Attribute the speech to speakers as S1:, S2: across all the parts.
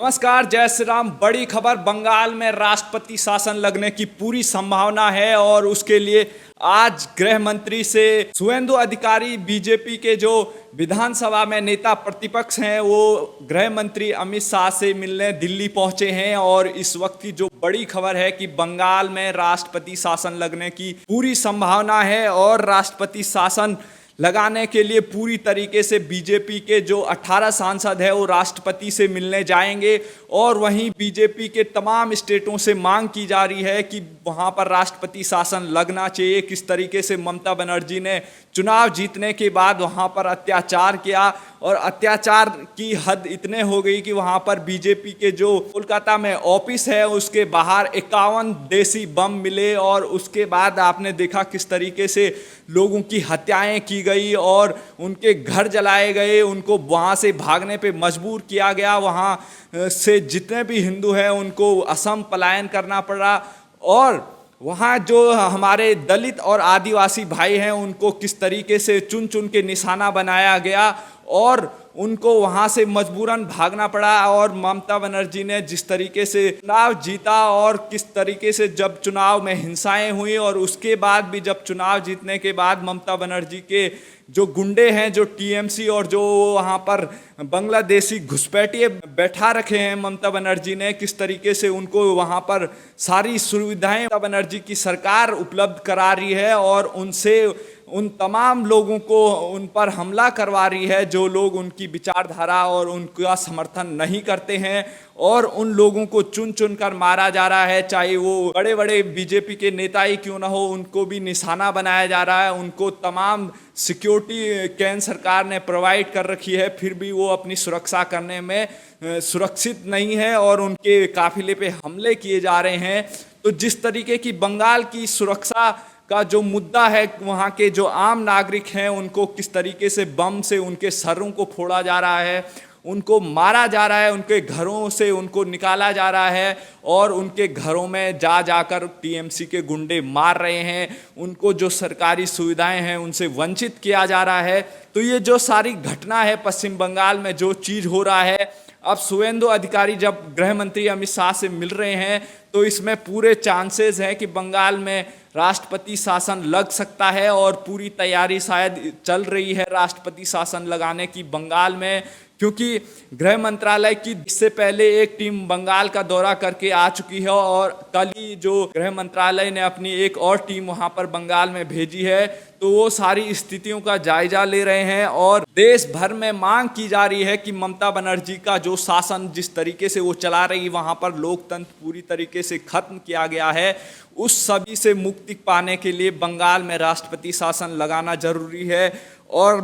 S1: नमस्कार, जय श्री राम। बड़ी खबर, बंगाल में राष्ट्रपति शासन लगने की पूरी संभावना है और उसके लिए आज गृह मंत्री से शुवेंदु अधिकारी, बीजेपी के जो विधानसभा में नेता प्रतिपक्ष हैं, वो गृह मंत्री अमित शाह से मिलने दिल्ली पहुंचे हैं। और इस वक्त की जो बड़ी खबर है कि बंगाल में राष्ट्रपति शासन लगने की पूरी संभावना है और राष्ट्रपति शासन लगाने के लिए पूरी तरीके से बीजेपी के जो 18 सांसद है वो राष्ट्रपति से मिलने जाएंगे। और वहीं बीजेपी के तमाम स्टेटों से मांग की जा रही है कि वहां पर राष्ट्रपति शासन लगना चाहिए। किस तरीके से ममता बनर्जी ने चुनाव जीतने के बाद वहां पर अत्याचार किया और अत्याचार की हद इतने हो गई कि वहां पर बीजेपी के जो कोलकाता में ऑफिस है उसके बाहर 51 देसी बम मिले। और उसके बाद आपने देखा किस तरीके से लोगों की हत्याएं की गई और उनके घर जलाए गए, उनको वहां से भागने पे मजबूर किया गया। वहां से जितने भी हिंदू हैं उनको असम पलायन करना पड़ा और वहाँ जो हमारे दलित और आदिवासी भाई हैं उनको किस तरीके से चुन चुन के निशाना बनाया गया और उनको वहाँ से मजबूरन भागना पड़ा। और ममता बनर्जी ने जिस तरीके से चुनाव जीता और किस तरीके से जब चुनाव में हिंसाएं हुई और उसके बाद भी जब चुनाव जीतने के बाद ममता बनर्जी के जो गुंडे हैं, जो टीएमसी और जो वहाँ पर बांग्लादेशी घुसपैठिए बैठा रखे हैं ममता बनर्जी ने, किस तरीके से उनको वहाँ पर सारी सुविधाएं ममता बनर्जी की सरकार उपलब्ध करा रही है और उनसे उन तमाम लोगों को उन पर हमला करवा रही है जो लोग उनकी विचारधारा और उनका समर्थन नहीं करते हैं। और उन लोगों को चुन चुन कर मारा जा रहा है, चाहे वो बड़े बड़े बीजेपी के नेता ही क्यों ना हो, उनको भी निशाना बनाया जा रहा है। उनको तमाम सिक्योरिटी केंद्र सरकार ने प्रोवाइड कर रखी है, फिर भी वो अपनी सुरक्षा करने में सुरक्षित नहीं है और उनके काफिले पे हमले किए जा रहे हैं। तो जिस तरीके की बंगाल की सुरक्षा का जो मुद्दा है, वहाँ के जो आम नागरिक हैं उनको किस तरीके से बम से उनके सरों को फोड़ा जा रहा है, उनको मारा जा रहा है, उनके घरों से उनको निकाला जा रहा है और उनके घरों में जा जाकर टीएमसी के गुंडे मार रहे हैं, उनको जो सरकारी सुविधाएं हैं उनसे वंचित किया जा रहा है। तो ये जो सारी घटना है पश्चिम बंगाल में जो चीज़ हो रहा है, अब शुवेंदु अधिकारी जब गृह मंत्री अमित शाह से मिल रहे हैं तो इसमें पूरे चांसेस हैं कि बंगाल में राष्ट्रपति शासन लग सकता है और पूरी तैयारी शायद चल रही है राष्ट्रपति शासन लगाने की बंगाल में। क्योंकि गृह मंत्रालय की इससे पहले एक टीम बंगाल का दौरा करके आ चुकी है और कल ही जो गृह मंत्रालय ने अपनी एक और टीम वहां पर बंगाल में भेजी है, तो वो सारी स्थितियों का जायजा ले रहे हैं। और देश भर में मांग की जा रही है कि ममता बनर्जी का जो शासन जिस तरीके से वो चला रही, वहां पर लोकतंत्र पूरी तरीके से खत्म किया गया है, उस सभी से मुक्ति पाने के लिए बंगाल में राष्ट्रपति शासन लगाना जरूरी है। और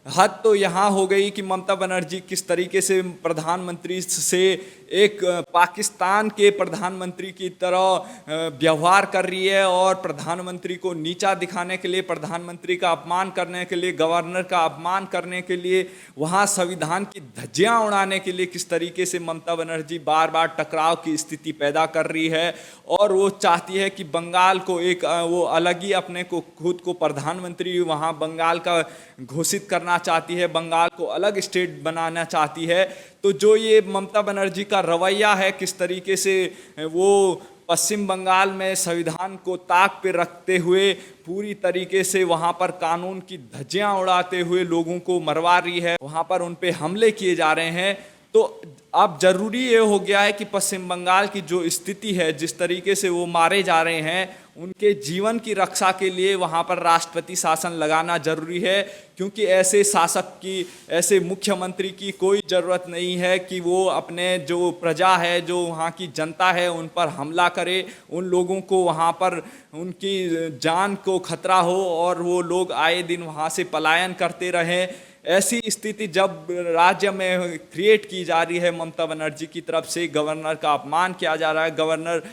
S1: हद तो यहाँ हो गई कि ममता बनर्जी किस तरीके से प्रधानमंत्री से एक पाकिस्तान के प्रधानमंत्री की तरह व्यवहार कर रही है और प्रधानमंत्री को नीचा दिखाने के लिए, प्रधानमंत्री का अपमान करने के लिए, गवर्नर का अपमान करने के लिए, वहाँ संविधान की धज्जियाँ उड़ाने के लिए किस तरीके से ममता बनर्जी बार बार टकराव की स्थिति पैदा कर रही है। और वो चाहती है कि बंगाल को एक वो अलग ही अपने को खुद को प्रधानमंत्री वहाँ बंगाल का घोषित करना चाहती है, बंगाल को अलग स्टेट बनाना चाहती है। तो जो ये ममता बनर्जी का रवैया है, किस तरीके से वो पश्चिम बंगाल में संविधान को ताक पे रखते हुए पूरी तरीके से वहाँ पर कानून की धज्जियाँ उड़ाते हुए लोगों को मरवा रही है, वहाँ पर उन पे हमले किए जा रहे हैं। तो अब जरूरी ये हो गया है कि पश्चिम बंगाल की जो स्थिति है, जिस तरीके से वो मारे जा रहे हैं, उनके जीवन की रक्षा के लिए वहाँ पर राष्ट्रपति शासन लगाना जरूरी है। क्योंकि ऐसे शासक की, ऐसे मुख्यमंत्री की कोई ज़रूरत नहीं है कि वो अपने जो प्रजा है, जो वहाँ की जनता है, उन पर हमला करे, उन लोगों को वहाँ पर उनकी जान को खतरा हो और वो लोग आए दिन वहाँ से पलायन करते रहें। ऐसी स्थिति जब राज्य में क्रिएट की जा रही है ममता बनर्जी की तरफ से, गवर्नर का अपमान किया जा रहा है, गवर्नर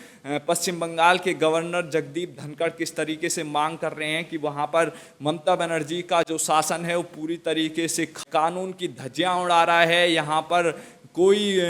S1: पश्चिम बंगाल के गवर्नर जगदीप धनखड़ किस तरीके से मांग कर रहे हैं कि वहाँ पर ममता बनर्जी का जो शासन है वो पूरी तरीके से कानून की धज्जियाँ उड़ा रहा है, यहाँ पर कोई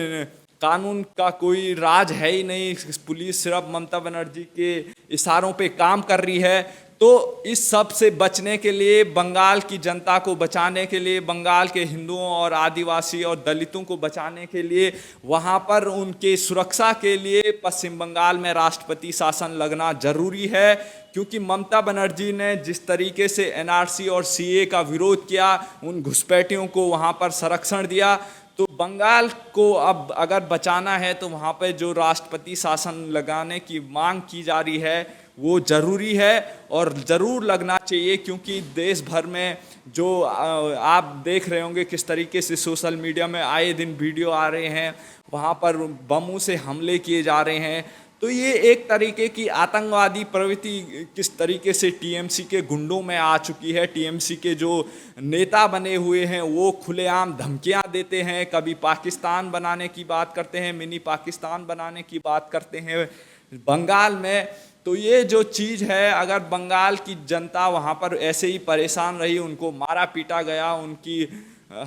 S1: कानून का कोई राज है ही नहीं, पुलिस सिर्फ ममता बनर्जी के इशारों पे काम कर रही है। तो इस सब से बचने के लिए, बंगाल की जनता को बचाने के लिए, बंगाल के हिंदुओं और आदिवासी और दलितों को बचाने के लिए, वहाँ पर उनके सुरक्षा के लिए पश्चिम बंगाल में राष्ट्रपति शासन लगना जरूरी है। क्योंकि ममता बनर्जी ने जिस तरीके से एनआरसी और सीए का विरोध किया, उन घुसपैठियों को वहाँ पर संरक्षण दिया, तो बंगाल को अब अगर बचाना है तो वहाँ पे जो राष्ट्रपति शासन लगाने की मांग की जा रही है वो ज़रूरी है और ज़रूर लगना चाहिए। क्योंकि देश भर में जो आप देख रहे होंगे किस तरीके से सोशल मीडिया में आए दिन वीडियो आ रहे हैं, वहाँ पर बमों से हमले किए जा रहे हैं, तो ये एक तरीके की आतंकवादी प्रवृत्ति किस तरीके से टीएमसी के गुंडों में आ चुकी है। टीएमसी के जो नेता बने हुए हैं वो खुलेआम धमकियां देते हैं, कभी पाकिस्तान बनाने की बात करते हैं, मिनी पाकिस्तान बनाने की बात करते हैं बंगाल में। तो ये जो चीज़ है, अगर बंगाल की जनता वहाँ पर ऐसे ही परेशान रही, उनको मारा पीटा गया, उनकी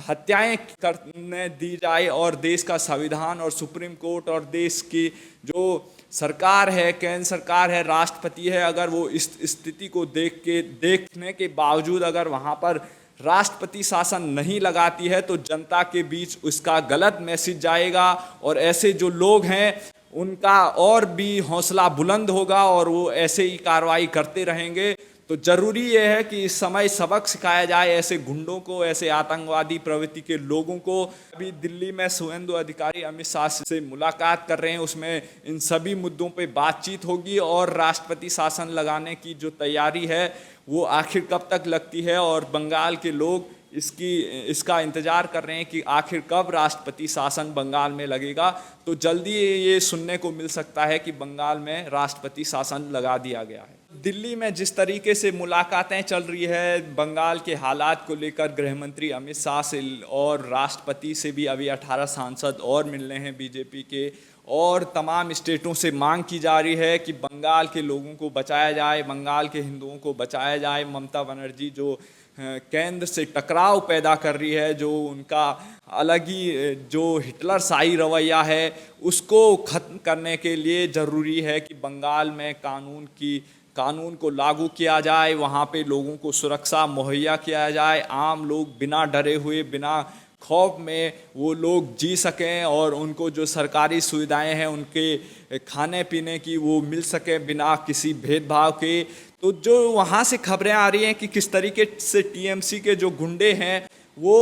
S1: हत्याएं करने दी जाए और देश का संविधान और सुप्रीम कोर्ट और देश की जो सरकार है, केंद्र सरकार है, राष्ट्रपति है, अगर वो इस स्थिति को देखने के बावजूद अगर वहाँ पर राष्ट्रपति शासन नहीं लगाती है तो जनता के बीच उसका गलत मैसेज जाएगा और ऐसे जो लोग हैं उनका और भी हौसला बुलंद होगा और वो ऐसे ही कार्रवाई करते रहेंगे। तो ज़रूरी ये है कि इस समय सबक सिखाया जाए ऐसे गुंडों को, ऐसे आतंकवादी प्रवृत्ति के लोगों को। अभी दिल्ली में शुभेंदु अधिकारी अमित शाह से मुलाकात कर रहे हैं, उसमें इन सभी मुद्दों पे बातचीत होगी और राष्ट्रपति शासन लगाने की जो तैयारी है वो आखिर कब तक लगती है और बंगाल के लोग इसका इंतज़ार कर रहे हैं कि आखिर कब राष्ट्रपति शासन बंगाल में लगेगा। तो जल्दी ये सुनने को मिल सकता है कि बंगाल में राष्ट्रपति शासन लगा दिया गया है। दिल्ली में जिस तरीके से मुलाकातें चल रही है बंगाल के हालात को लेकर, गृह मंत्री अमित शाह से और राष्ट्रपति से भी अभी 18 सांसद और मिलने हैं बीजेपी के, और तमाम स्टेटों से मांग की जा रही है कि बंगाल के लोगों को बचाया जाए, बंगाल के हिंदुओं को बचाया जाए। ममता बनर्जी जो केंद्र से टकराव पैदा कर रही है, जो उनका अलग ही जो हिटलर शाही रवैया है उसको ख़त्म करने के लिए ज़रूरी है कि बंगाल में कानून को लागू किया जाए, वहाँ पे लोगों को सुरक्षा मुहैया किया जाए, आम लोग बिना डरे हुए, बिना खौफ में वो लोग जी सकें और उनको जो सरकारी सुविधाएं हैं उनके खाने पीने की वो मिल सके बिना किसी भेदभाव के। तो जो वहाँ से खबरें आ रही हैं कि किस तरीके से टीएमसी के जो गुंडे हैं वो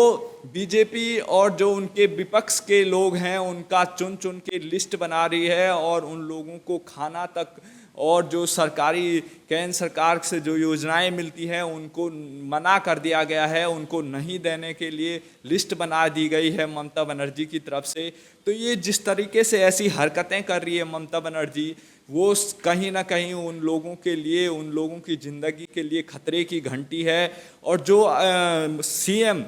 S1: बीजेपी और जो उनके विपक्ष के लोग हैं उनका चुन चुन के लिस्ट बना रही है और उन लोगों को खाना तक और जो सरकारी केंद्र सरकार से जो योजनाएं मिलती हैं उनको मना कर दिया गया है, उनको नहीं देने के लिए लिस्ट बना दी गई है ममता बनर्जी की तरफ से। तो ये जिस तरीके से ऐसी हरकतें कर रही है ममता बनर्जी, वो कहीं ना कहीं उन लोगों के लिए, उन लोगों की ज़िंदगी के लिए खतरे की घंटी है। और जो सीएम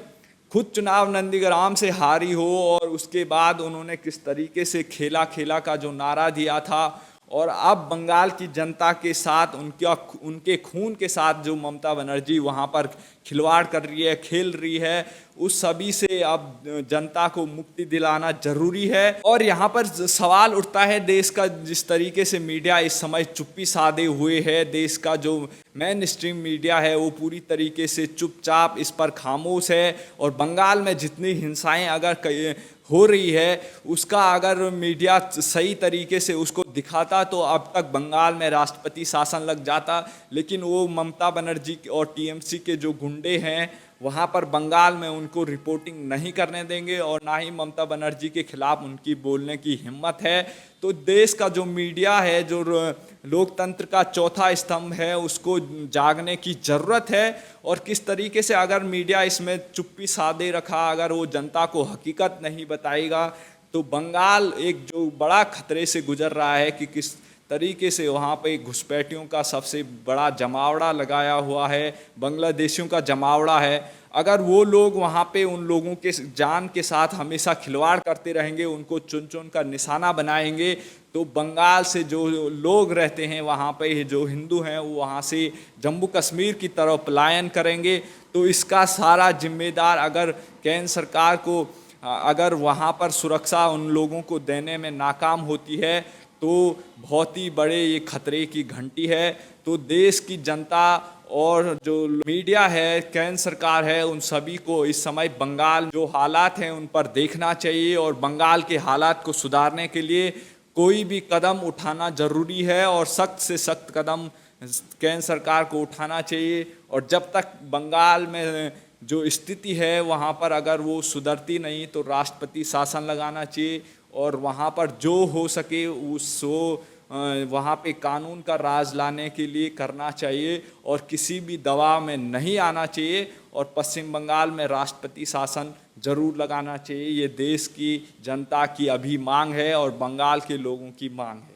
S1: खुद चुनाव नंदीग्राम से हारी हो और उसके बाद उन्होंने किस तरीके से खेला खेला का जो नारा दिया था और अब बंगाल की जनता के साथ उनके खून के साथ जो ममता बनर्जी वहाँ पर खिलवाड़ कर रही है, खेल रही है, उस सभी से अब जनता को मुक्ति दिलाना जरूरी है। और यहाँ पर सवाल उठता है देश का, जिस तरीके से मीडिया इस समय चुप्पी साधे हुए है, देश का जो मेन स्ट्रीम मीडिया है वो पूरी तरीके से चुपचाप इस पर खामोश है। और बंगाल में जितनी हिंसाएं अगर हो रही है उसका अगर मीडिया सही तरीके से उसको दिखाता तो अब तक बंगाल में राष्ट्रपति शासन लग जाता। लेकिन वो ममता बनर्जी और टीएमसी के जो गुंडे हैं वहाँ पर बंगाल में उनको रिपोर्टिंग नहीं करने देंगे और ना ही ममता बनर्जी के खिलाफ उनकी बोलने की हिम्मत है। तो देश का जो मीडिया है, जो लोकतंत्र का चौथा स्तंभ है, उसको जागने की ज़रूरत है। और किस तरीके से अगर मीडिया इसमें चुप्पी साधे रखा, अगर वो जनता को हकीकत नहीं बताएगा तो बंगाल एक जो बड़ा खतरे से गुजर रहा है कि किस तरीके से वहाँ पे घुसपैठियों का सबसे बड़ा जमावड़ा लगाया हुआ है, बांग्लादेशियों का जमावड़ा है। अगर वो लोग वहाँ पे उन लोगों के जान के साथ हमेशा खिलवाड़ करते रहेंगे, उनको चुन चुन का निशाना बनाएंगे, तो बंगाल से जो लोग रहते हैं वहाँ पे जो हिंदू हैं वो वहाँ से जम्मू कश्मीर की तरफ पलायन करेंगे। तो इसका सारा जिम्मेदार अगर केंद्र सरकार को अगर वहाँ पर सुरक्षा उन लोगों को देने में नाकाम होती है तो बहुत ही बड़े ये खतरे की घंटी है। तो देश की जनता और जो मीडिया है, केंद्र सरकार है, उन सभी को इस समय बंगाल जो हालात हैं उन पर देखना चाहिए और बंगाल के हालात को सुधारने के लिए कोई भी कदम उठाना जरूरी है और सख्त से सख्त कदम केंद्र सरकार को उठाना चाहिए। और जब तक बंगाल में जो स्थिति है वहाँ पर अगर वो सुधरती नहीं तो राष्ट्रपति शासन लगाना चाहिए और वहाँ पर जो हो सके वहाँ पे कानून का राज लाने के लिए करना चाहिए और किसी भी दबाव में नहीं आना चाहिए और पश्चिम बंगाल में राष्ट्रपति शासन जरूर लगाना चाहिए। ये देश की जनता की अभी मांग है और बंगाल के लोगों की मांग है।